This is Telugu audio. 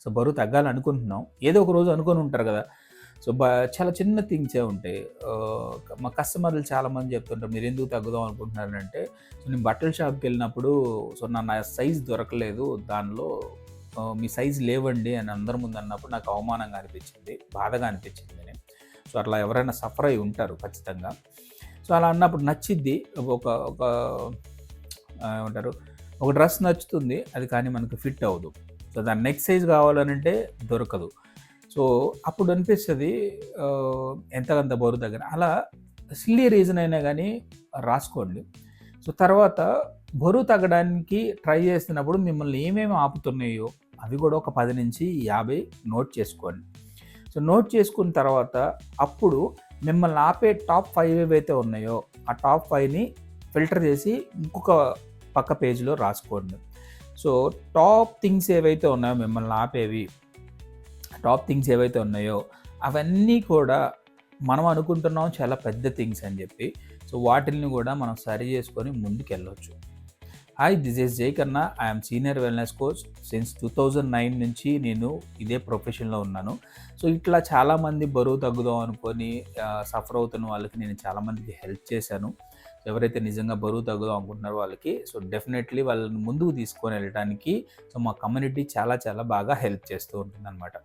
సో బరువు తగ్గాలనుకుంటున్నాం. ఏదో ఒక రోజు అనుకోని ఉంటారు కదా! సో చాలా చిన్న థింగ్సే ఉంటాయి. మా కస్టమర్లు చాలామంది చెప్తుంటారు, "మీరెందుకు తగ్గుదాం అనుకుంటున్నారంటే," సో నేను బట్టల షాప్‌కెళ్ళినప్పుడు సో నా సైజ్ దొరకలేదు దానిలో, "మీ సైజ్ లేవండి" అని అందరి ముందు అన్నప్పుడు నాకు అవమానంగా అనిపించింది. బాధగా అనిపించింది. సో అట్లా ఎవరైనా సఫర్ అయ్యి ఉంటారు ఖచ్చితంగా. సో అలా అన్నప్పుడు నచ్చిద్ది. ఒక ఒక ఏమంటారు, ఒక డ్రెస్ నచ్చుతుంది. అది కానీ మనకు ఫిట్ అవ్వదు. సో దాని నెక్స్ట్ సైజ్ కావాలనంటే దొరకదు. సో అప్పుడు అనిపిస్తది ఎంతకంత బరువు తగ్గని. అలా సిల్లీ రీజన్ అయినా గానీ రాసుకోండి. సో తర్వాత బరువు తగ్గడానికి ట్రై చేస్తున్నప్పుడు మిమ్మల్ని ఏమేమి ఆపుతున్నాయో అవి కూడా ఒక 10-50 నోట్ చేసుకోండి. సో నోట్ చేసుకున్న తర్వాత అప్పుడు మిమ్మల్ని ఆపే టాప్ 5 ఏవైతే ఉన్నాయో ఆ టాప్ 5ని ఫిల్టర్ చేసి ఇంకొక పక్క పేజీలో రాసుకోండి. సో టాప్ థింగ్స్ ఏవైతే ఉన్నాయో మిమ్మల్ని ఆపేవి, టాప్ థింగ్స్ ఏవైతే ఉన్నాయో అవన్నీ కూడా మనం అనుకుంటున్నాం చాలా పెద్ద థింగ్స్ అని చెప్పి. సో వాటిల్ని కూడా మనం సరి చేసుకొని ముందుకెళ్ళొచ్చు. హాయ్, దిస్ ఈస్ జై కన్నా. I'm senior wellness coach. Since 2009 నుంచి నేను ఇదే ప్రొఫెషన్‌లో ఉన్నాను. సో ఇట్లా చాలామంది బరువు తగ్గుదాం అనుకోని సఫర్ అవుతున్న వాళ్ళకి నేను చాలామందికి హెల్ప్ చేశాను. ఎవరైతే నిజంగా బరువు తగ్గుదాం అనుకుంటున్నారో వాళ్ళకి సో డెఫినెట్‌లీ వాళ్ళని ముందుకు తీసుకొని వెళ్ళటానికి సో మా కమ్యూనిటీ చాలా చాలా బాగా హెల్ప్ చేస్తూ ఉంటుందనమాట.